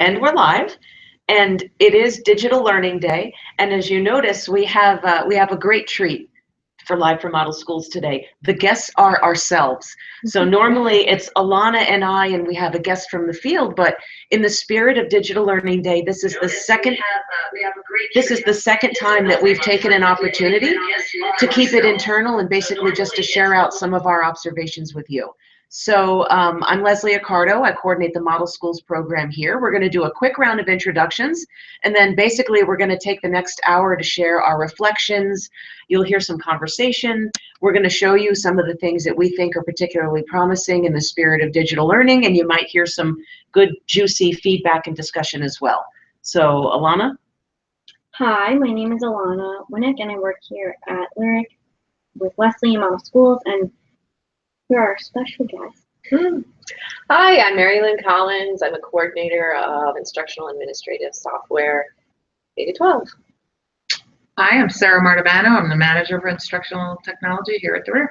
And we're live, and it is Digital Learning Day. And as you notice, we have a great treat for Live from Model Schools today. The guests are ourselves. So normally it's Alana and I, and we have a guest from the field. But in the spirit of Digital Learning Day, this is the second time that we've taken an opportunity to keep it internal and basically just to share out some of our observations with you. So I'm Leslie Accardo. I coordinate the Model Schools program here. We're going to do a quick round of introductions, and then basically we're going to take the next hour to share our reflections. You'll hear some conversation. We're going to show you some of the things that we think are particularly promising in the spirit of digital learning, and you might hear some good, juicy feedback and discussion as well. So, Alana? Hi, my name is Alana Winnick, and I work here at LHRIC with Leslie and Model Schools, and you're our special guest. Hi, I'm Mary Lynn Collins. I'm a coordinator of instructional administrative software K-12. Hi, I'm Sarah Martabano. I'm the manager for instructional technology here at the RIC.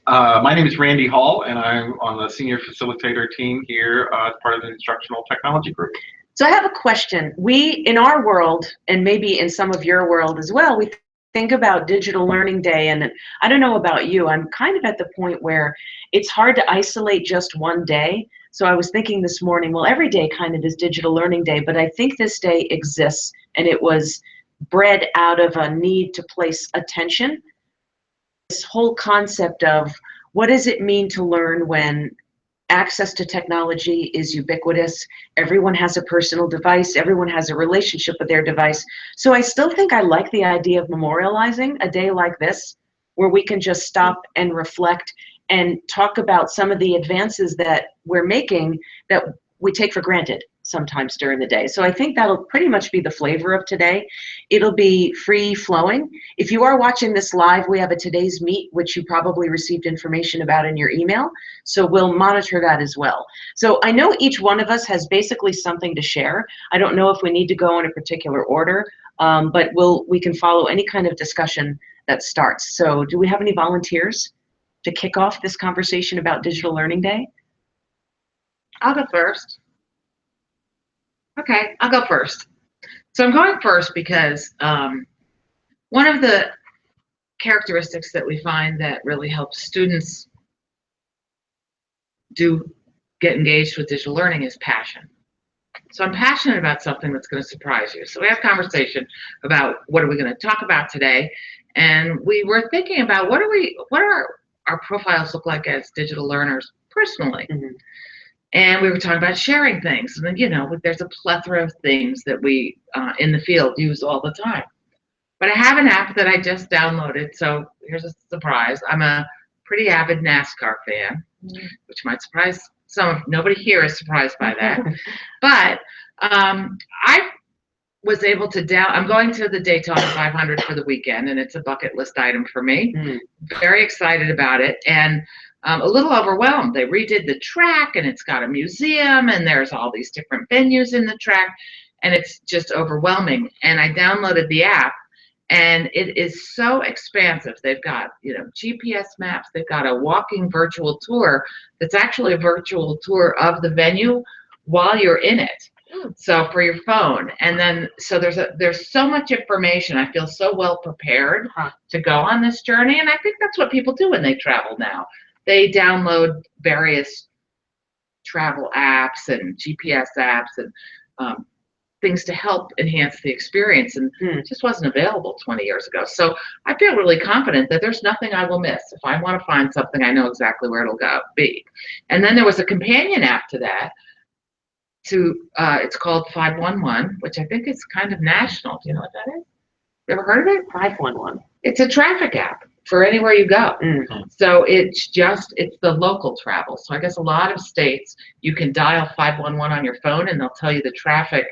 My name is Randy Hall, and I'm on the senior facilitator team here as part of the instructional technology group. So I have a question. We, in our world, and maybe in some of your world as well, we think about Digital Learning Day, and I don't know about you, I'm kind of at the point where it's hard to isolate just one day. So I was thinking this morning, well, every day kind of is Digital Learning Day, but I think this day exists, and it was bred out of a need to place attention. This whole concept of what does it mean to learn when access to technology is ubiquitous. Everyone has a personal device. Everyone has a relationship with their device. So I still think I like the idea of memorializing a day like this, where we can just stop and reflect and talk about some of the advances that we're making that we take for granted sometimes during the day. So I think that'll pretty much be the flavor of today. It'll be free flowing. If you are watching this live, we have a Today's Meet, which you probably received information about in your email. So we'll monitor that as well. So I know each one of us has basically something to share. I don't know if we need to go in a particular order, but we can follow any kind of discussion that starts. So do we have any volunteers to kick off this conversation about Digital Learning Day? I'll go first. Okay, I'll go first. So I'm going first because one of the characteristics that we find that really helps students get engaged with digital learning is passion. So I'm passionate about something that's going to surprise you. So we have conversation about what are we going to talk about today, and we were thinking about what are our profiles look like as digital learners personally. Mm-hmm. And we were talking about sharing things. And then, you know, there's a plethora of things that we in the field use all the time. But I have an app that I just downloaded. So here's a surprise. I'm a pretty avid NASCAR fan, which might surprise nobody here is surprised by that. But I was able to I'm going to the Daytona 500 for the weekend, and it's a bucket list item for me. Very excited about it. And a little overwhelmed. They redid the track, and it's got a museum, and there's all these different venues in the track, and it's just overwhelming. And I downloaded the app, and it is so expansive. They've got, you know, GPS maps. They've got a walking virtual tour that's actually a virtual tour of the venue while you're in it. So for your phone, and then so there's so much information. I feel so well prepared to go on this journey, and I think that's what people do when they travel now. They download various travel apps and GPS apps and things to help enhance the experience, and it just wasn't available 20 years ago. So I feel really confident that there's nothing I will miss. If I want to find something, I know exactly where it'll be. And then there was a companion app to that. It's called 511, which I think is kind of national. Do you know what that is? You ever heard of it? 511. It's a traffic app for anywhere you go. So it's the local travel. So I guess a lot of states you can dial 511 on your phone, and they'll tell you the traffic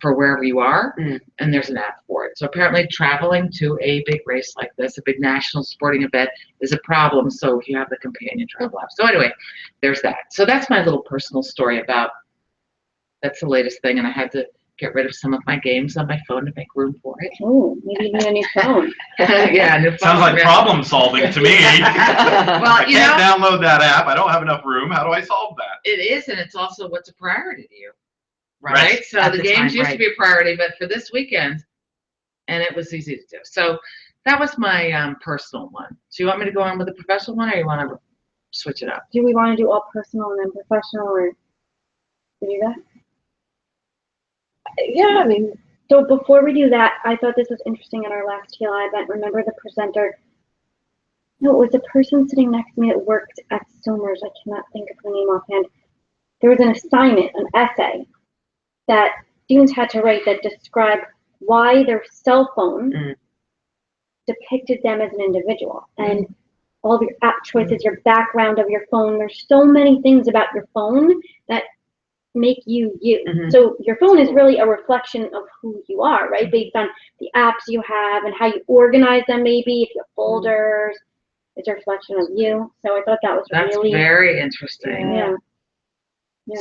for wherever you are, and there's an app for it. So apparently traveling to a big race like this, a big national sporting event, is a problem. So if you have the companion travel app. So anyway, there's that. So that's my little personal story about that's the latest thing, and I had to get rid of some of my games on my phone to make room for it. Oh, maybe you need a new phone. Yeah, new phone. Sounds like problem solving to me. Well, I can't download that app. I don't have enough room. How do I solve that? It is, and it's also what's a priority to you. right? So At the the games time, used to right. be a priority, but for this weekend, and it was easy to do. So that was my personal one. So you want me to go on with the professional one, or you want to switch it up? Do we want to do all personal and then professional, or do that? Yeah, I mean, So before we do that, I thought this was interesting at our last TLI event. Remember the presenter? No, it was the person sitting next to me that worked at Somers. I cannot think of her name offhand. There was an assignment, an essay, that students had to write that described why their cell phone depicted them as an individual. And all of your app choices, your background of your phone. There's so many things about your phone that make you you. So your phone is really a reflection of who you are, right? Based on the apps you have and how you organize them, maybe if you have folders, it's a reflection of you. So I thought that was That's really very interesting. yeah.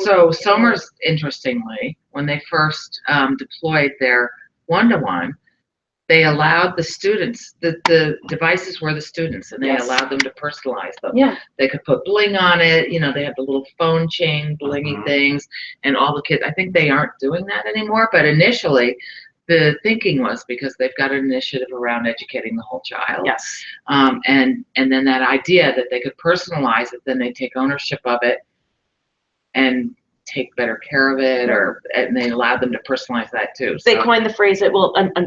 So Somers, interestingly, when they first deployed their one-to-one, they allowed the students, the devices were the students, and they allowed them to personalize them. Yeah. They could put bling on it, you know, they had the little phone chain blingy things, and all the kids, I think they aren't doing that anymore, but initially, the thinking was because they've got an initiative around educating the whole child. Yes. And then that idea that they could personalize it, then they take ownership of it and take better care of it, and they allowed them to personalize that too. They coined the phrase that, well, a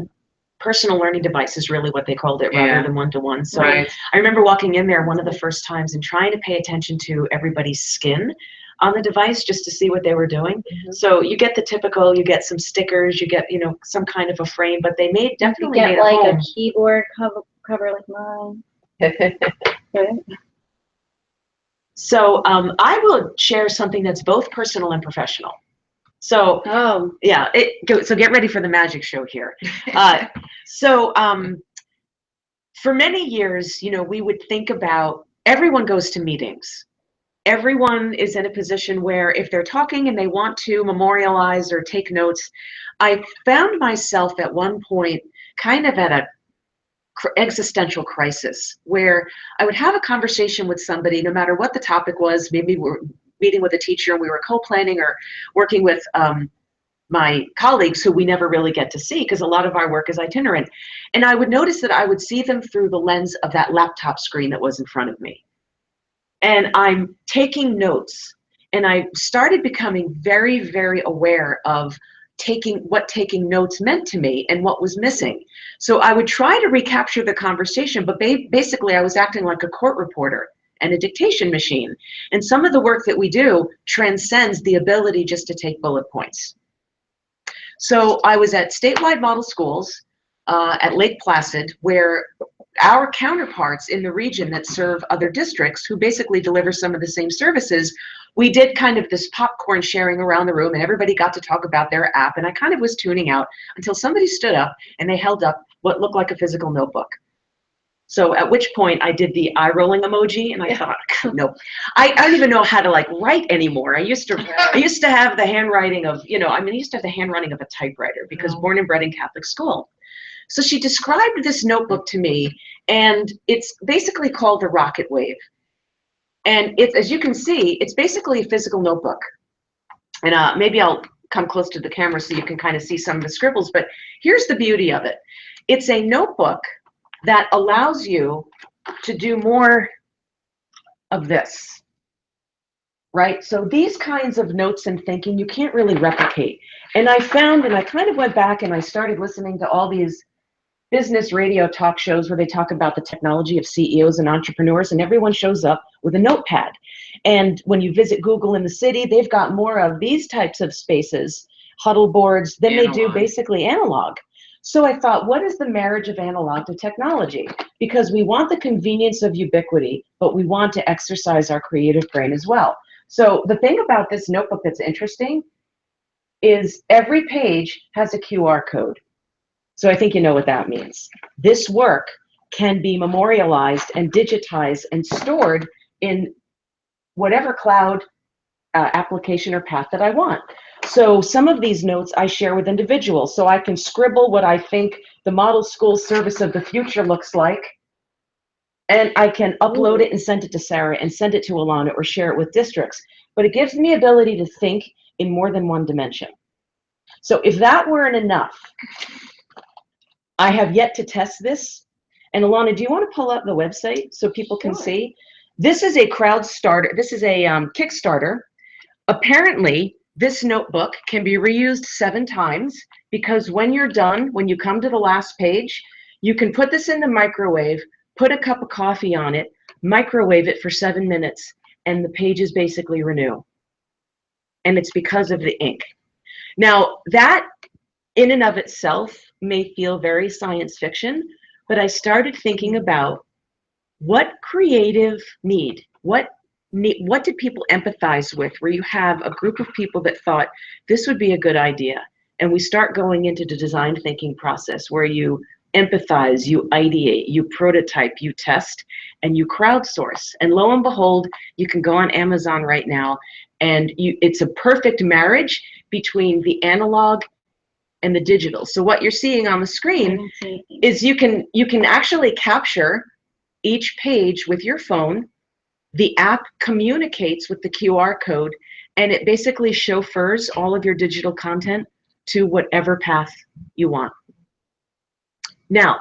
personal learning device is really what they called it rather than one-to-one. So I remember walking in there one of the first times and trying to pay attention to everybody's skin on the device just to see what they were doing. So you get the typical, you get some stickers, you get, you know, some kind of a frame, but they definitely get made like a home. a keyboard cover like mine. Right? So I will share something that's both personal and professional. So yeah, so get ready for the magic show here. For many years, you know, we would think about, everyone goes to meetings. Everyone is in a position where if they're talking and they want to memorialize or take notes, I found myself at one point kind of at a existential crisis where I would have a conversation with somebody, no matter what the topic was. Maybe we're meeting with a teacher and we were co-planning, or working with my colleagues who we never really get to see because a lot of our work is itinerant. And I would notice that I would see them through the lens of that laptop screen that was in front of me. And I'm taking notes, and I started becoming very, very aware of what taking notes meant to me and what was missing. So I would try to recapture the conversation, but basically I was acting like a court reporter and a dictation machine. And some of the work that we do transcends the ability just to take bullet points. So I was at statewide model schools at Lake Placid, where our counterparts in the region that serve other districts who basically deliver some of the same services, we did kind of this popcorn sharing around the room, and everybody got to talk about their app, and I kind of was tuning out until somebody stood up and they held up what looked like a physical notebook. So at which point I did the eye rolling emoji, and I thought, no, I don't even know how to like write anymore. I used to have the handwriting of, you know, I used to have the handwriting of a typewriter because born and bred in Catholic school. So she described this notebook to me, and it's basically called the Rocket Wave. And it's, as you can see, it's basically a physical notebook. And maybe I'll come close to the camera so you can kind of see some of the scribbles, but here's the beauty of it. It's a notebook that allows you to do more of this, right? So these kinds of notes and thinking you can't really replicate. And I found, and I kind of went back and I started listening to all these business radio talk shows where they talk about the technology of CEOs and entrepreneurs, and everyone shows up with a notepad. And when you visit Google in the city, they've got more of these types of spaces, huddle boards, than they do basically analog. So I thought, what is the marriage of analog to technology? Because we want the convenience of ubiquity, but we want to exercise our creative brain as well. So the thing about this notebook that's interesting is every page has a QR code. So I think you know what that means. This work can be memorialized and digitized and stored in whatever cloud application or path that I want. So some of these notes I share with individuals, so I can scribble what I think the model school service of the future looks like, and I can upload it and send it to Sarah and send it to Alana or share it with districts. But it gives me ability to think in more than one dimension. So if that weren't enough, I have yet to test this. And Alana, do you want to pull up the website so people can see? This is a crowd starter. This is a Kickstarter. Apparently, this notebook can be reused 7 times because when you're done, when you come to the last page, you can put this in the microwave, put a cup of coffee on it, microwave it for 7 minutes, and the pages basically renew. And it's because of the ink. Now, that in and of itself may feel very science fiction, but I started thinking about what creative need, what did people empathize with, where you have a group of people that thought this would be a good idea, and we start going into the design thinking process where you empathize, you ideate, you prototype, you test, and you crowdsource. And lo and behold, you can go on Amazon right now, and it's a perfect marriage between the analog and the digital. So what you're seeing on the screen is you can actually capture each page with your phone. The app communicates with the QR code, and it basically chauffeurs all of your digital content to whatever path you want. Now,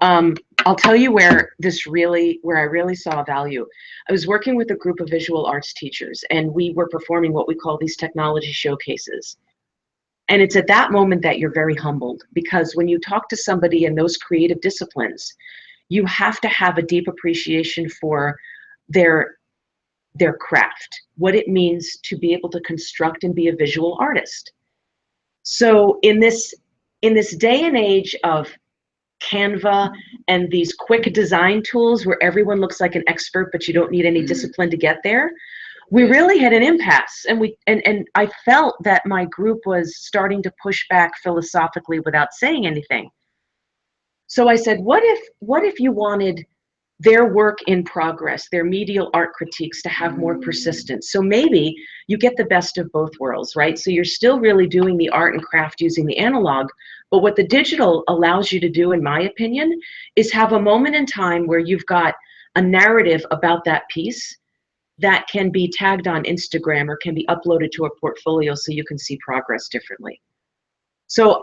I'll tell you where I really saw value. I was working with a group of visual arts teachers, and we were performing what we call these technology showcases. And it's at that moment that you're very humbled, because when you talk to somebody in those creative disciplines, you have to have a deep appreciation for their craft, what it means to be able to construct and be a visual artist. So in this day and age of Canva and these quick design tools where everyone looks like an expert, but you don't need any discipline to get there, we really had an impasse, and I felt that my group was starting to push back philosophically without saying anything. So I said, what if you wanted their work in progress, their medial art critiques to have more persistence? So maybe you get the best of both worlds, right? So you're still really doing the art and craft using the analog, but what the digital allows you to do, in my opinion, is have a moment in time where you've got a narrative about that piece that can be tagged on Instagram or can be uploaded to a portfolio so you can see progress differently. So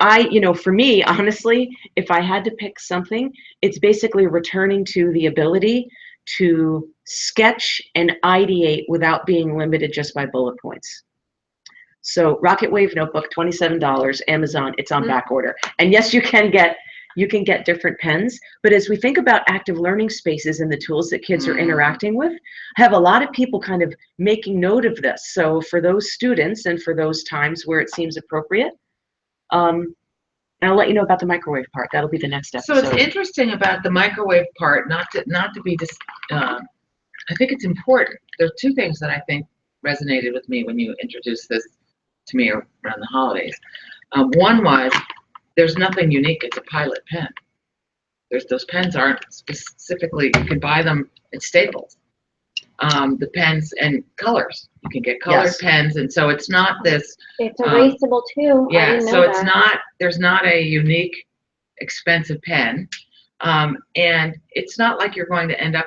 for me, honestly, if I had to pick something, it's basically returning to the ability to sketch and ideate without being limited just by bullet points. So Rocket Wave Notebook, $27, Amazon, it's on back order. And yes, you can get different pens, but as we think about active learning spaces and the tools that kids are interacting with, I have a lot of people kind of making note of this. So for those students and for those times where it seems appropriate, and I'll let you know about the microwave part. That'll be the next episode. So it's interesting about the microwave part, not to be just, I think it's important. There are 2 things that I think resonated with me when you introduced this to me around the holidays. One was, there's nothing unique. It's a pilot pen. Those pens aren't specifically, you can buy them at Staples. The pens and colors. You can get colored pens, and so it's not this. It's erasable too. Yeah, so it's not. There's not a unique, expensive pen, and it's not like you're going to end up.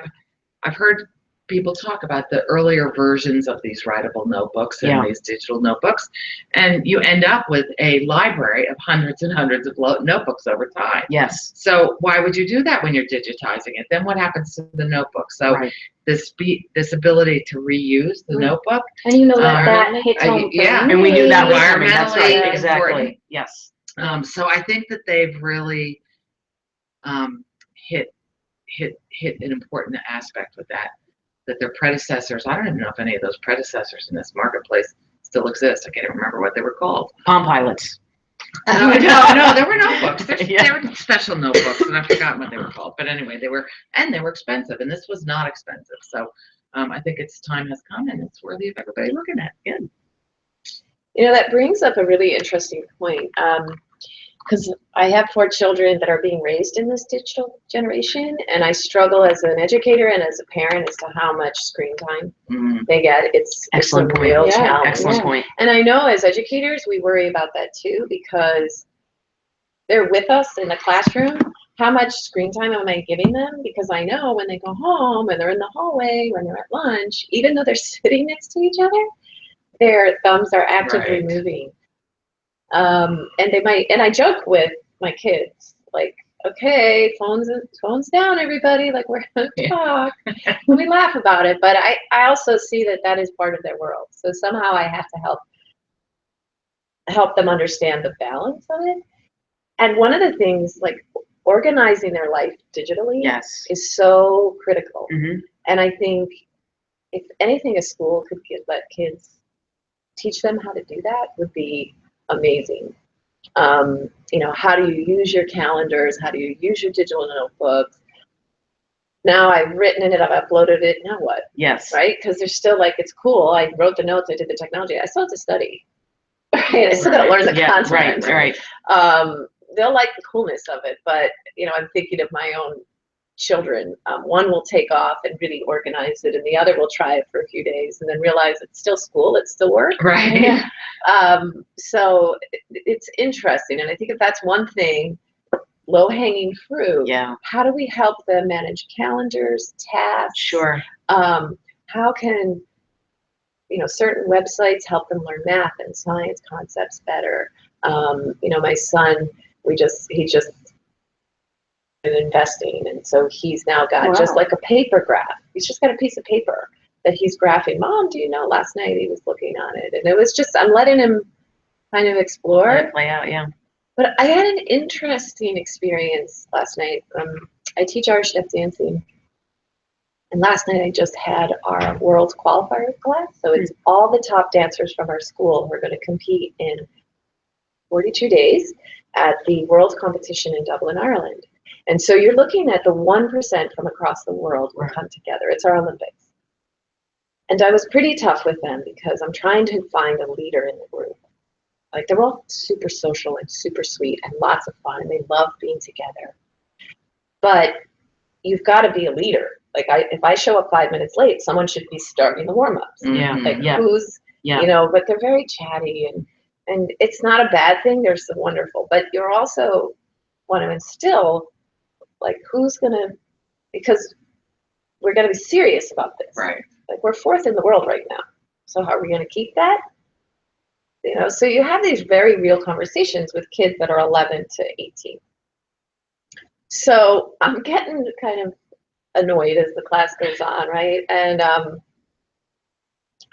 I've heard people talk about the earlier versions of these writable notebooks and these digital notebooks, and you end up with a library of hundreds and hundreds of notebooks over time. Yes. So why would you do that when you're digitizing it? Then what happens to the notebook? So this ability to reuse the notebook. And that hits home. And we knew that was environmentally. That's right. Exactly. Important. Yes. So I think that they've really hit an important aspect with that their predecessors, I don't even know if any of those predecessors in this marketplace still exist. I can't even remember what they were called. Palm Pilots. No, there were notebooks. There were special notebooks, and I've forgotten what they were called. But anyway, they were expensive, and this was not expensive. So I think its time has come, and it's worthy of everybody looking at. Good. That brings up a really interesting point. Because I have 4 children that are being raised in this digital generation, and I struggle as an educator and as a parent as to how much screen time they get. It's a real challenge. Excellent point. And I know as educators, we worry about that too, because they're with us in the classroom. How much screen time am I giving them? Because I know when they go home, when they're in the hallway, when they're at lunch, even though they're sitting next to each other, their thumbs are actively moving. And they might, and I joke with my kids, like, okay, phones down, everybody, like we're gonna talk. We laugh about it, but I also see that that is part of their world. So somehow I have to help them understand the balance of it. And one of the things, like organizing their life digitally, Yes. is so critical. Mm-hmm. And I think if anything a school could let kids teach them how to do that would be amazing. You know, how do you use your calendars? How do you use your digital notebooks? Now I've written in it, I've uploaded it, now what? Yes. Right? Because they're still like, it's cool. I wrote the notes, I did the technology. I still have to study. Right? I still got to learn the content. Right. They'll like the coolness of it, but, you know, I'm thinking of my own children. One will take off and really organize it, and the other will try it for a few days and then realize it's still school, it's still work. Right. So it's interesting, and I think if that's one thing, low-hanging fruit. Yeah. How do we help them manage calendars, tasks? Sure. How can, you know, certain websites help them learn math and science concepts better? You know, my son, he just been investing, and so he's now got just like a paper graph. He's just got a piece of paper that he's graphing. Mom, do you know, last night he was looking on it, and it was just, I'm letting him kind of explore. Let it play out, yeah. But I had an interesting experience last night. I teach Irish step dancing, and last night I just had our World Qualifier class. So it's all the top dancers from our school who are going to compete in 42 days at the World Competition in Dublin, Ireland. And so you're looking at the 1% from across the world will come together. It's our Olympics. And I was pretty tough with them because I'm trying to find a leader in the group. Like, they're all super social and super sweet and lots of fun, and they love being together. But you've got to be a leader. Like, if I show up 5 minutes late, someone should be starting the warm-ups. Yeah. Like, who's, you know, but they're very chatty, and it's not a bad thing. They're so wonderful. But you're also want to instill, like, who's going to, because we're going to be serious about this. Right. Like, we're 4th in the world right now. So how are we going to keep that? You know, so you have these very real conversations with kids that are 11 to 18. So I'm getting kind of annoyed as the class goes on, right? And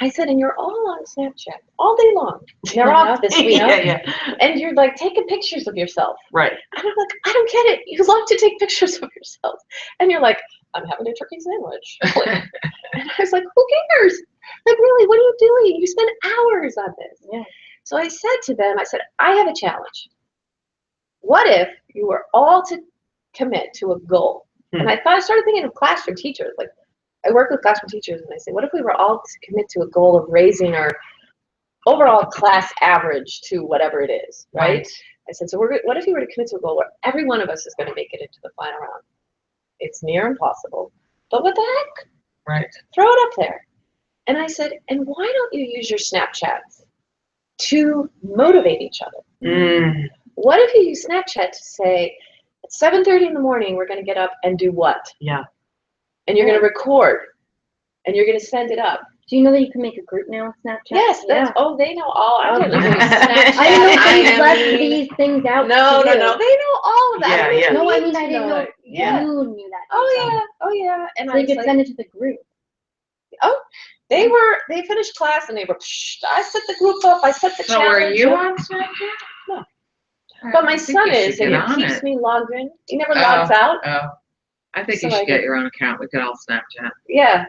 I said, and you're all on Snapchat all day long. They're off this week. And you're like taking pictures of yourself. Right. And I'm like, I don't get it. You love to take pictures of yourself. And you're like, I'm having a turkey sandwich. And I was like, who cares? Like, really, what are you doing? You spend hours on this. Yeah. So I said to them, I have a challenge. What if you were all to commit to a goal? And I started thinking of classroom teachers. Like, I work with classroom teachers, and I say, what if we were all to commit to a goal of raising our overall class average to whatever it is, right? I said, so what if you were to commit to a goal where every one of us is going to make it into the final round? It's near impossible, but what the heck? Right. Throw it up there. And I said, and why don't you use your Snapchats to motivate each other? What if you use Snapchat to say, at 7:30 in the morning, we're going to get up and do what? Yeah. And you're going to record, and you're going to send it up. Do you know that you can make a group now on Snapchat? Yes, that's, oh, they know all. I don't know Snapchat. I didn't know they left these things out. No, they know all of that. Yeah. No, I mean, I didn't know you knew that. Oh, yeah. And so you could send it to the group. Oh, they finished class, and they were, I set the group up, I set the challenge. So are you on Snapchat? No. But my son is, and he keeps me logged in. He never logs out. Oh, I think you should get your own account. We could all Snapchat. Yeah.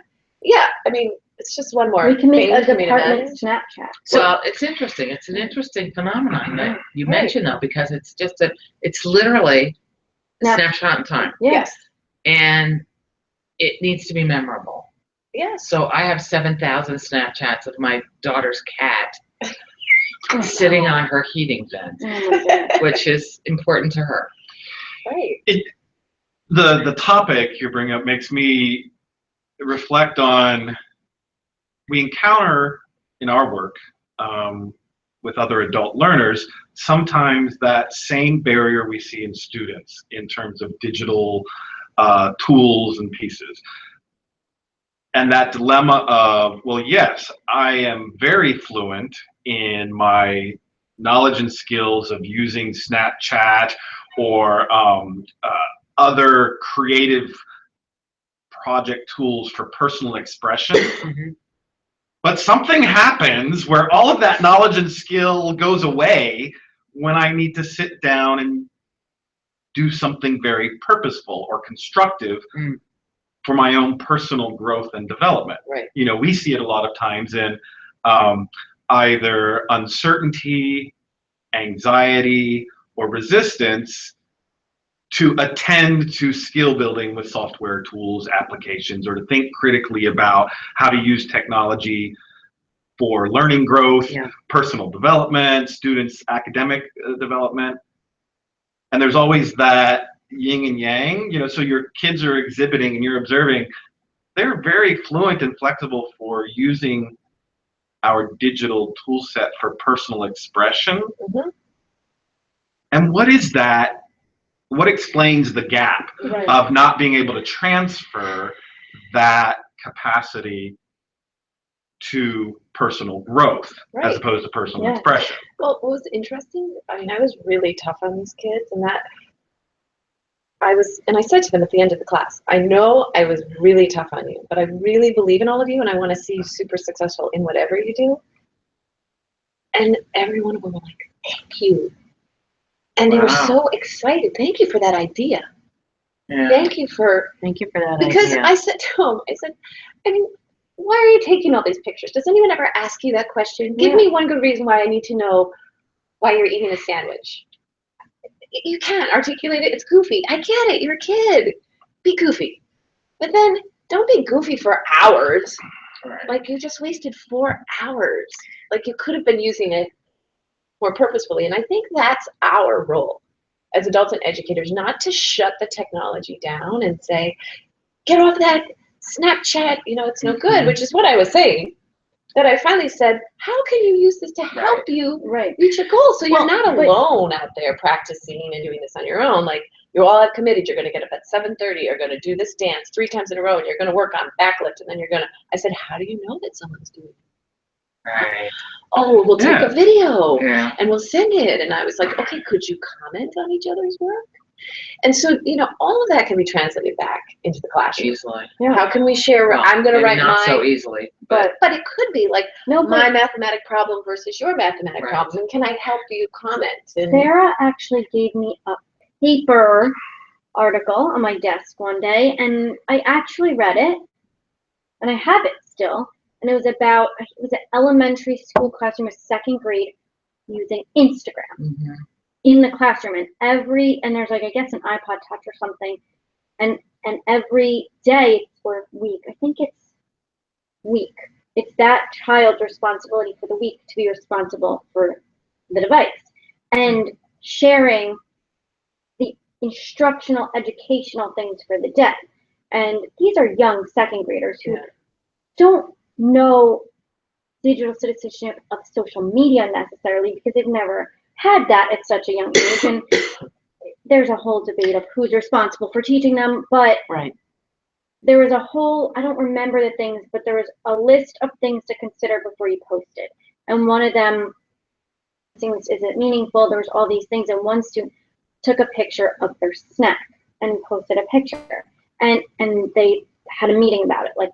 I mean, it's just one more. We can make a thing department Snapchat. Well, it's interesting. It's an interesting phenomenon that you mentioned, though, because it's just it's literally a snapshot in time. Yes. And it needs to be memorable. Yes. So I have 7,000 Snapchats of my daughter's cat sitting on her heating vent, which is important to her. Right. The topic you bring up makes me reflect on, we encounter in our work with other adult learners sometimes that same barrier we see in students in terms of digital tools and pieces. And that dilemma of, well, yes, I am very fluent in my knowledge and skills of using Snapchat or other creative project tools for personal expression. But something happens where all of that knowledge and skill goes away when I need to sit down and do something very purposeful or constructive for my own personal growth and development. Right. You know, we see it a lot of times in either uncertainty, anxiety, or resistance to attend to skill building with software tools, applications, or to think critically about how to use technology for learning growth, personal development, students' academic development. And there's always that yin and yang, you know, so your kids are exhibiting and you're observing, they're very fluent and flexible for using our digital tool set for personal expression. And what is that? What explains the gap of not being able to transfer that capacity to personal growth as opposed to personal expression? Well, what was interesting, I mean, I was really tough on these kids, and that I said to them at the end of the class, I know I was really tough on you, but I really believe in all of you, and I want to see you super successful in whatever you do. And every one of them were like, thank you. And they were so excited. Thank you for that idea. Thank you for that because idea. I said to him, I mean, why are you taking all these pictures? Does anyone ever ask you that question? Give me one good reason why I need to know why you're eating a sandwich. You can't articulate it. It's goofy. I get it. You're a kid. Be goofy. But then don't be goofy for hours. Like you just wasted 4 hours. Like you could have been using it more purposefully. And I think that's our role as adults and educators, not to shut the technology down and say, get off that Snapchat, you know, it's no good, which is what I was saying. That I finally said, how can you use this to help you reach your goal? So you're not alone out there practicing and doing this on your own. Like you all have committed, you're going to get up at 7:30, you're going to do this dance 3 times in a row, and you're going to work on backlift, and then you're going to, I said, how do you know that someone's doing it? Oh, we'll take a video and we'll send it. And I was like, okay, could you comment on each other's work? And so, you know, all of that can be translated back into the classroom. Easily. How can we share? Well, I'm going to write not mine. so easily. But it could be like my mathematic problem versus your mathematic problem. And can I help you comment? And Sarah actually gave me a paper article on my desk one day, and I actually read it, and I have it still. And it was about, it was an elementary school classroom of 2nd grade using Instagram in the classroom. And there's like, I guess an iPod Touch or something. And every day or week, I think it's week, it's that child's responsibility for the week to be responsible for the device. And sharing the instructional, educational things for the day. And these are young 2nd graders who don't know digital citizenship of social media necessarily because they've never had that at such a young age. And there's a whole debate of who's responsible for teaching them, but there was a whole, I don't remember the things, but there was a list of things to consider before you posted. And one of them, things, is it meaningful? There was all these things, and one student took a picture of their snack and posted a picture. And they had a meeting about it, like,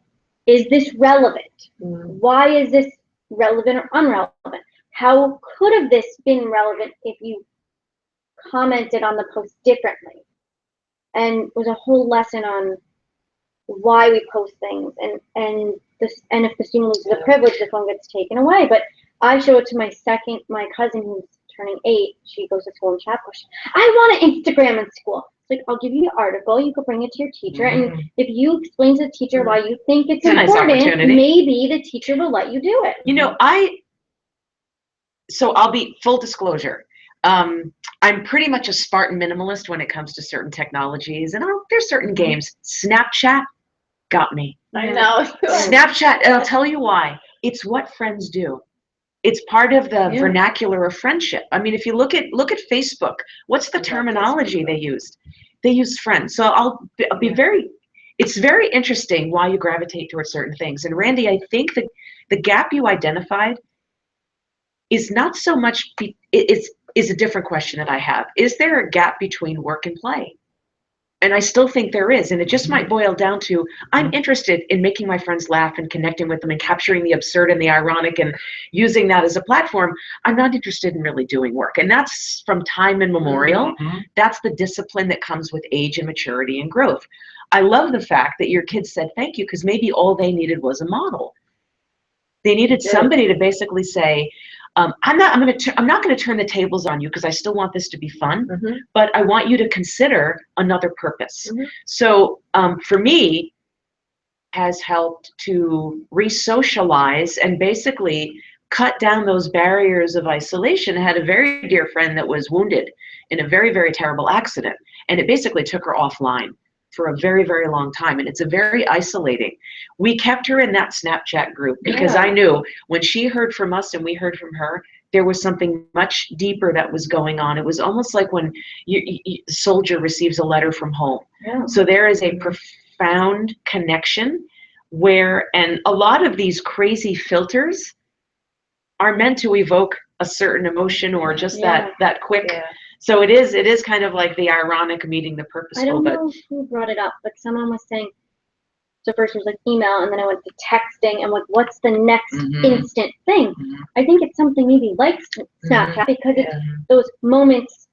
is this relevant? Why is this relevant or unrelevant? How could have this been relevant if you commented on the post differently? And it was a whole lesson on why we post things and if the student loses a privilege, the phone gets taken away. But I show it to my cousin who's turning 8. She goes to school in Chappaqua. I want an Instagram in school. It's like, I'll give you the article, you could bring it to your teacher, and if you explain to the teacher why you think it's important, maybe the teacher will let you do it. You know, so I'll be full disclosure. I'm pretty much a Spartan minimalist when it comes to certain technologies, and there's certain games. Snapchat got me. I know. Snapchat, and I'll tell you why. It's what friends do. It's part of the vernacular of friendship. I mean, if you look at Facebook, what's the terminology they used? They used friends. So I'll be very. It's very interesting why you gravitate towards certain things. And Randy, I think the gap you identified is not so much, is a different question that I have. Is there a gap between work and play? And I still think there is, and it just might boil down to, I'm interested in making my friends laugh and connecting with them and capturing the absurd and the ironic and using that as a platform. I'm not interested in really doing work. And that's from time immemorial. That's the discipline that comes with age and maturity and growth. I love the fact that your kids said thank you, because maybe all they needed was a model. They needed somebody to basically say, I'm not going to turn the tables on you because I still want this to be fun, but I want you to consider another purpose. So for me, has helped to re-socialize and basically cut down those barriers of isolation. I had a very dear friend that was wounded in a very, very terrible accident, and it basically took her offline for a very, very long time, and it's a very isolating. We kept her in that Snapchat group because I knew when she heard from us and we heard from her, there was something much deeper that was going on. It was almost like when a soldier receives a letter from home. So there is a profound connection where, and a lot of these crazy filters are meant to evoke a certain emotion or just that quick. So it is kind of like the ironic meeting the purposeful. I don't know who brought it up, but someone was saying, so first it was like email, and then I went to texting, and like, what's the next instant thing? I think it's something maybe like Snapchat, because it's those moments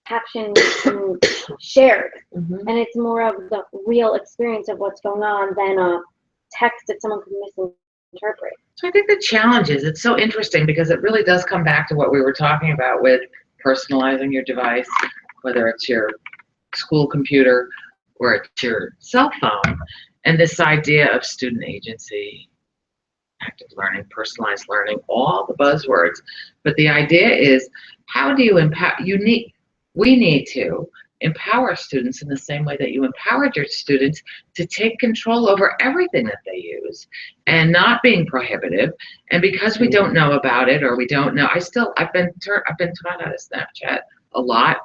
captioned and shared, and it's more of the real experience of what's going on than a text that someone could misinterpret. So I think the challenge is, it's so interesting because it really does come back to what we were talking about with personalizing your device, whether it's your school computer or it's your cell phone, and this idea of student agency, active learning, personalized learning, all the buzzwords. But the idea is, how do you empower? We need to empower students in the same way that you empowered your students to take control over everything that they use and not being prohibitive. And because we don't know about it, or we don't know, I've been taught how to Snapchat a lot,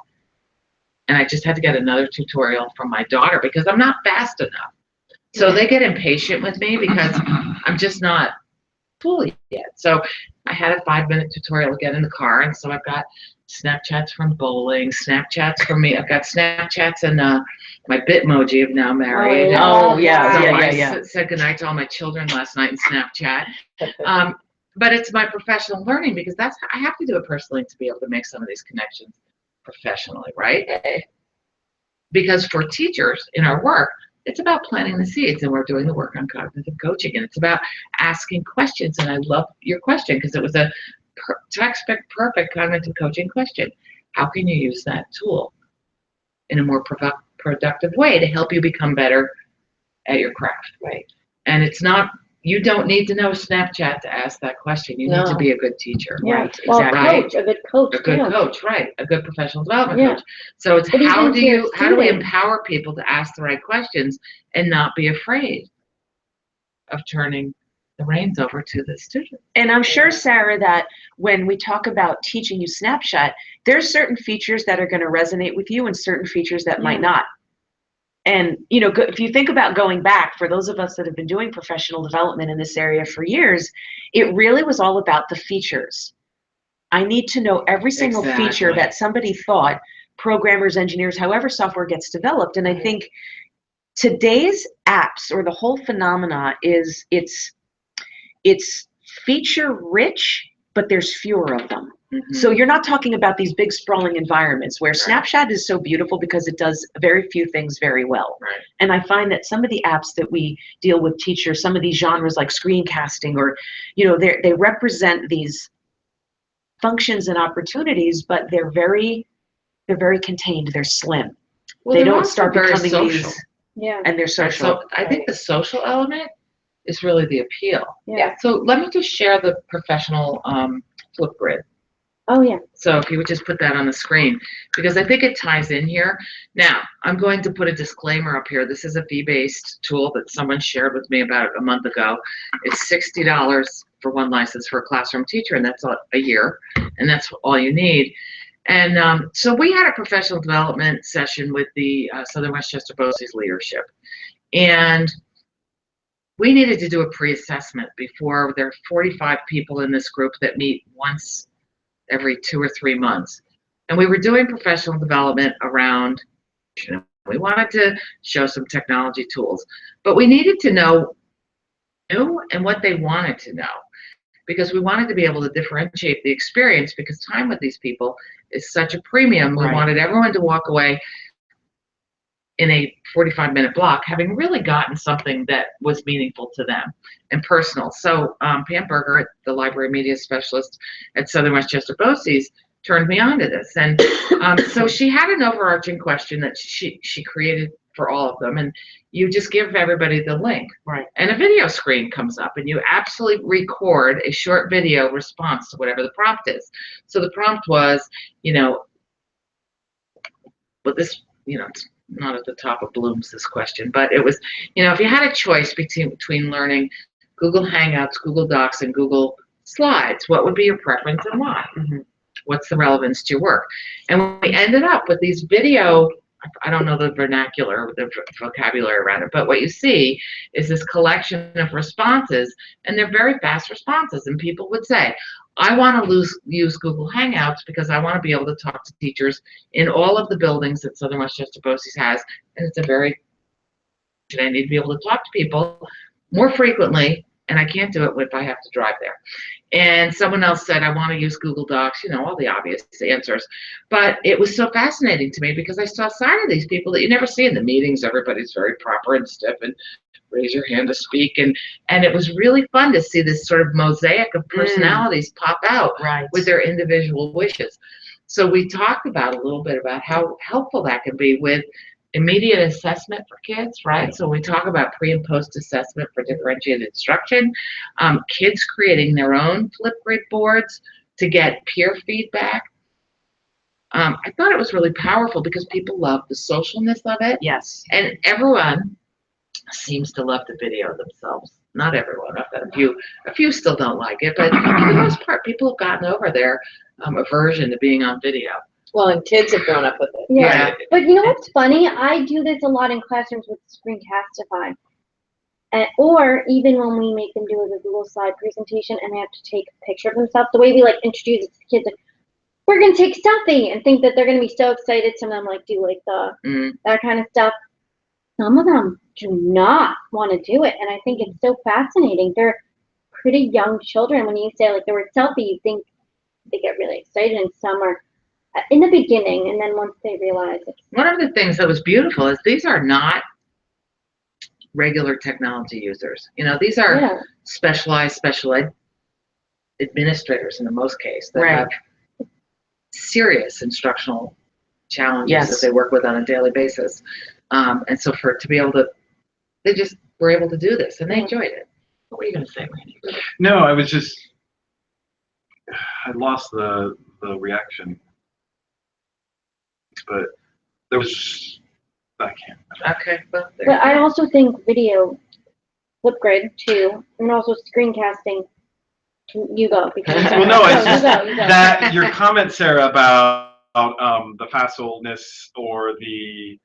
and I just had to get another tutorial from my daughter because I'm not fast enough. So they get impatient with me because I'm just not cool yet. So I had a 5-minute tutorial again in the car, and so I've got Snapchats from bowling, Snapchats from me. I've got Snapchats, and my Bitmoji of now married. I said goodnight to all my children last night in Snapchat. But it's my professional learning, because I have to do it personally to be able to make some of these connections professionally, right? Because for teachers in our work, it's about planting the seeds, and we're doing the work on cognitive coaching, and it's about asking questions. And I love your question because it was a textbook perfect cognitive coaching question. How can you use that tool in a more productive way to help you become better at your craft? Right. And it's not, you don't need to know Snapchat to ask that question. You need to be a good teacher. Right. Well, Exactly. a good coach. A good coach, right. A good professional development coach. So it's how do we empower people to ask the right questions and not be afraid of turning the reins over to the student. And I'm sure, Sarah, that when we talk about teaching you Snapchat, there's certain features that are going to resonate with you and certain features that might not. And, you know, if you think about going back, for those of us that have been doing professional development in this area for years, it really was all about the features. I need to know every single feature that somebody thought, programmers, engineers, however software gets developed. And I think today's apps, or the whole phenomena, is it's feature rich, but there's fewer of them. So you're not talking about these big sprawling environments where Snapchat is so beautiful because it does very few things very well. And I find that some of the apps that we deal with teachers, some of these genres like screencasting, or, you know, they represent these functions and opportunities, but they're very contained. They're slim. Well, they don't start becoming social. And they're social. So I think the social element is really the appeal. So let me just share the professional Flipgrid. Oh, yeah. So if you would just put that on the screen, because I think it ties in here. Now, I'm going to put a disclaimer up here. This is a fee-based tool that someone shared with me about a month ago. It's $60 for one license for a classroom teacher, and that's a year, and that's all you need. And so we had a professional development session with the Southern Westchester BOCES leadership. And we needed to do a pre-assessment before. There are 45 people in this group that meet once every 2 or 3 months. And we were doing professional development around, we wanted to show some technology tools, but we needed to know who and what they wanted to know, because we wanted to be able to differentiate the experience, because time with these people is such a premium. We wanted everyone to walk away in a 45-minute block having really gotten something that was meaningful to them and personal. So Pam Berger, the library media specialist at Southern Westchester BOCES, turned me on to this. And so she had an overarching question that she created for all of them, and you just give everybody the link. And a video screen comes up, and you absolutely record a short video response to whatever the prompt is. So the prompt was, but this, it's not at the top of Bloom's, this question, but it was, if you had a choice between learning Google Hangouts, Google Docs, and Google Slides, what would be your preference and why? What's the relevance to your work? And we ended up with these video, I don't know the vernacular, the vocabulary around it, but what you see is this collection of responses, and they're very fast responses. And people would say, I want to use Google Hangouts because I want to be able to talk to teachers in all of the buildings that Southern Westchester BOCES has, and I need to be able to talk to people more frequently, and I can't do it if I have to drive there. And someone else said, I want to use Google Docs, all the obvious answers. But it was so fascinating to me because I saw a side of these people that you never see in the meetings. Everybody's very proper and stiff and raise your hand to speak. And it was really fun to see this sort of mosaic of personalities pop out with their individual wishes. So we talked about a little bit about how helpful that can be with immediate assessment for kids, right? So we talk about pre and post assessment for differentiated instruction, kids creating their own Flipgrid boards to get peer feedback. I thought it was really powerful because people love the socialness of it. Yes. And everyone seems to love the video themselves. Not everyone. I've got a few still don't like it, but for the most part, people have gotten over their aversion to being on video. Well, and kids have grown up with it. Yeah. But you know what's funny? I do this a lot in classrooms with Screencastify. Or even when we make them do a Google slide presentation and they have to take a picture of themselves, the way we introduce it to kids, we're going to take selfie and think that they're going to be so excited. Some of them do that kind of stuff. Some of them do not want to do it. And I think it's so fascinating. They're pretty young children. When you say the word selfie, you think they get really excited, and some are in the beginning, and then once they realize it. One of the things that was beautiful is these are not regular technology users. These are specialized special ed administrators in the most case that have serious instructional challenges that they work with on a daily basis. And so to be able to, they just were able to do this, and they enjoyed it. What were you going to say, Randy? No, I lost the reaction. But there was, I can't. Okay, well, but I also think video, Flipgrid too, and also screencasting. You go. Well, no, it's just that your comment, Sarah, about the facilness or the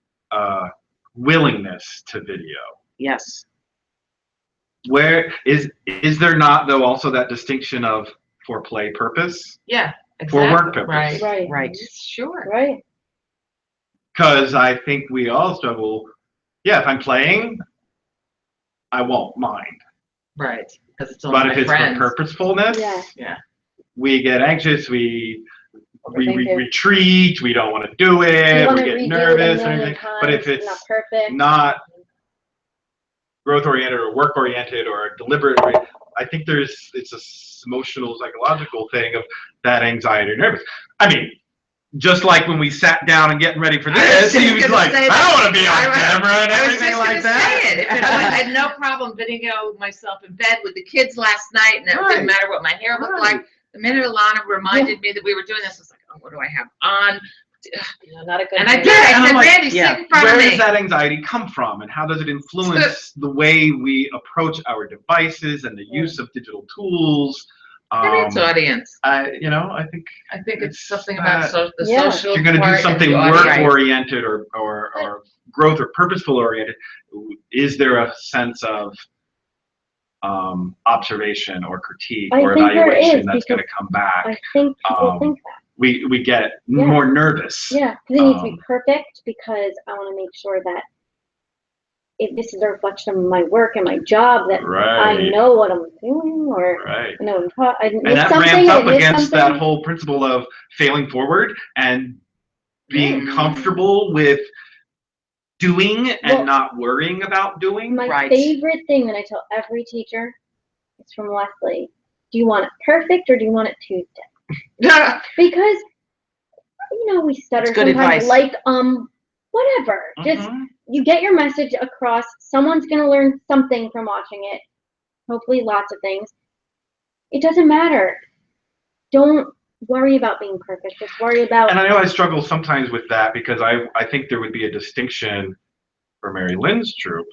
willingness to video. Yes. Where is there not, though, also that distinction of for play purpose? Yeah, exactly. For work purpose. Right. Sure. Right. Because I think we all struggle. Yeah, if I'm playing, I won't mind. Right. Because it's only but if it's friends. for purposefulness, we get anxious. We retreat. We don't want to do it. We get nervous. But if it's not growth oriented or work oriented or deliberate, I think it's a emotional, psychological thing of that anxiety or nervous. I mean, just like when we sat down and getting ready for this, he was like, I don't want to be on camera and everything like that. I had no problem videoing myself in bed with the kids last night, and it didn't matter what my hair looked like. The minute Alana reminded me that we were doing this, I was like, oh, what do I have on? Not a good and I did. I said, Randy, sit in front of me. Where does that anxiety come from, and how does it influence the way we approach our devices and the use of digital tools? Maybe it's audience. I think it's something about the social. If you're going to do something work-oriented or growth or purposeful-oriented, is there a sense of observation or critique I or think there evaluation is, that's going to because come back. I think people think that. We get Yeah. more nervous. Yeah, because it needs to be perfect, because I want to make sure that if this is a reflection of my work and my job, that I know what I'm doing, or you know, and that ramps up against that whole principle of failing forward and being comfortable with doing and not worrying about doing. My favorite thing that I tell every teacher is from Leslie: do you want it perfect or do you want it Tuesday? Because you know, we stutter sometimes, like whatever. Just you get your message across. Someone's gonna learn something from watching it. Hopefully lots of things. It doesn't matter. Don't worry about being perfect. Just worry about. And I know I struggle sometimes with that, because I think there would be a distinction for Mary Lynn's troop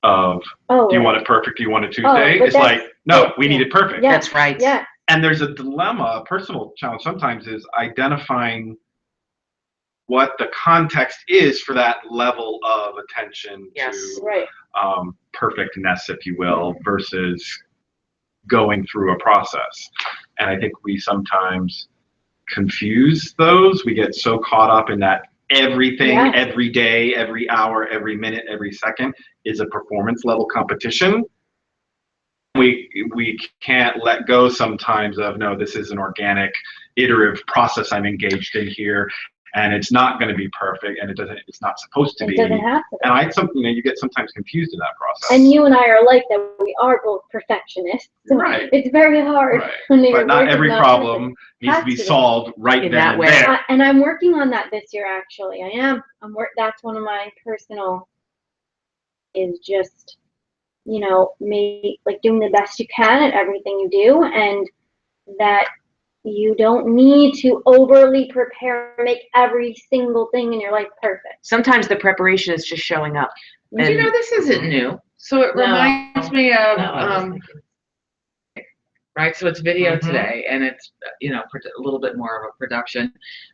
of do you want it perfect, do you want it Tuesday? It's like, no, we need it perfect. Yeah. That's right. Yeah. And there's a dilemma, a personal challenge sometimes, is identifying what the context is for that level of attention to perfectness, if you will, versus going through a process. And I think we sometimes confuse those. We get so caught up in that everything, every day, every hour, every minute, every second is a performance level competition. We can't let go sometimes of, no, this is an organic, iterative process I'm engaged in here, and it's not going to be perfect, and it's not supposed to be. It doesn't have to be. And you get sometimes confused in that process. And you and I are like that. We are both perfectionists. Right. It's very hard. But not every problem needs to be solved right then and there. And I'm working on that this year, actually. I am. That's one of my personal, is just, you know, maybe like doing the best you can at everything you do, and that you don't need to overly prepare, make every single thing in your life perfect. Sometimes the preparation is just showing up. And you know, this isn't new. So it reminds me of, right? So it's video today, and it's, you know, a little bit more of a production.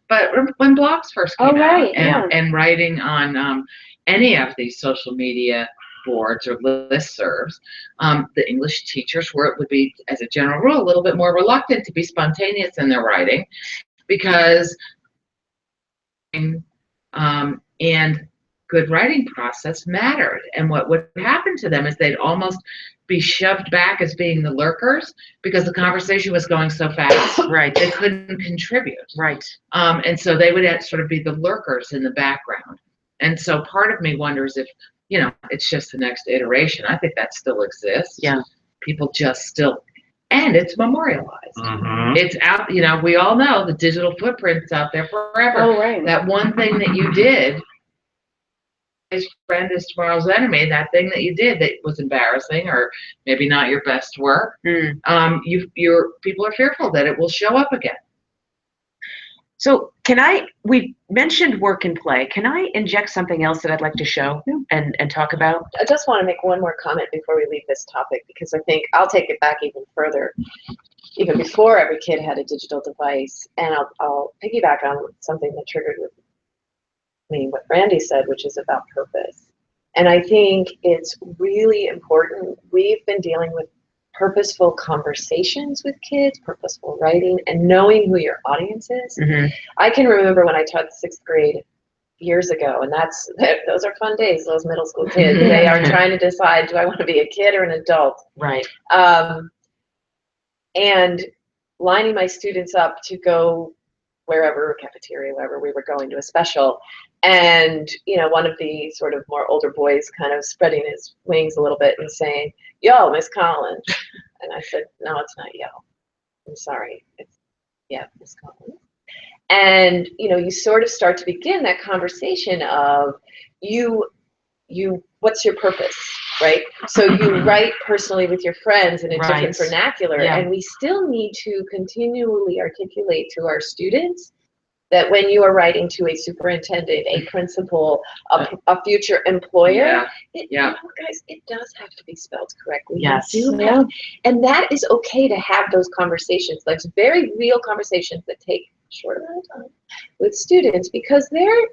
But when blogs first came out, and writing on any of these social media boards or listservs, the English teachers would be, as a general rule, a little bit more reluctant to be spontaneous in their writing, because and good writing process mattered. And what would happen to them is they'd almost be shoved back as being the lurkers, because the conversation was going so fast. They couldn't contribute. And so they would sort of be the lurkers in the background. And so part of me wonders if, you know, it's just the next iteration. I think that still exists. People just still, and it's memorialized. It's out, you know, we all know the digital footprint's out there forever. That one thing that you did, his friend is tomorrow's enemy, that thing that you did that was embarrassing or maybe not your best work, people are fearful that it will show up again. So we mentioned work and play. Can I inject something else that I'd like to show and talk about? I just want to make one more comment before we leave this topic, because I think I'll take it back even further, even before every kid had a digital device. And I'll piggyback on something that triggered with me what Randy said, which is about purpose. And I think it's really important. We've been dealing with purposeful conversations with kids, purposeful writing, and knowing who your audience is. I can remember when I taught 6th grade years ago, and those are fun days, those middle school kids. They are trying to decide, do I want to be a kid or an adult? And lining my students up to go wherever, cafeteria, wherever we were going to a special. And, you know, one of the sort of more older boys kind of spreading his wings a little bit and saying, "Yo, Miss Collins." And I said, "No, it's not yo. I'm sorry. It's, Miss Collins." And, you know, you sort of start to begin that conversation of what's your purpose, right? So you write personally with your friends in a different vernacular, and we still need to continually articulate to our students that when you are writing to a superintendent, a principal, a future employer, you know, guys, it does have to be spelled correctly. And that is okay to have those conversations. That's very real conversations that take a short amount of time with students, because they're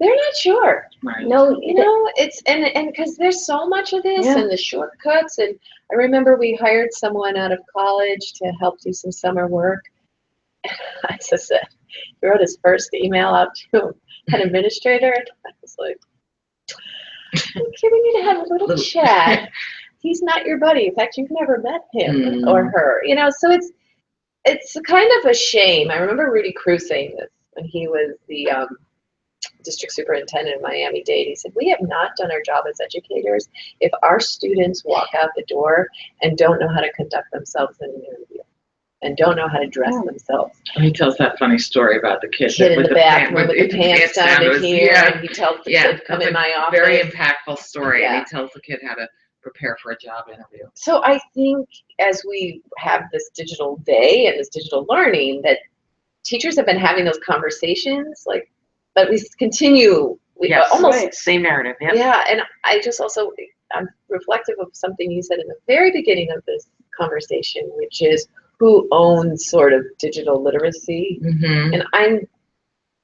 they're not sure. Right. No, You know, it's and because there's so much of this Yeah. and the shortcuts. And I remember we hired someone out of college to help do some summer work. I just said, he wrote his first email out to an administrator, and I was like, okay, we need to have a little chat. He's not your buddy. In fact, you've never met him or her. You know, so it's kind of a shame. I remember Rudy Cruz saying this when he was the district superintendent in Miami-Dade. He said, we have not done our job as educators if our students walk out the door and don't know how to conduct themselves in an interview and don't know how to dress themselves. He tells that funny story about the kid In the bathroom with the pants down to here, yeah. and he tells the kid, come in my office. Very impactful story, and Yeah. he tells the kid how to prepare for a job interview. So I think as we have this digital day and this digital learning, that teachers have been having those conversations, like, but we continue, Yes, almost, same narrative. Yep. yeah, and I just also, I'm reflective of something you said in the very beginning of this conversation, which is who owns sort of digital literacy, Mm-hmm. and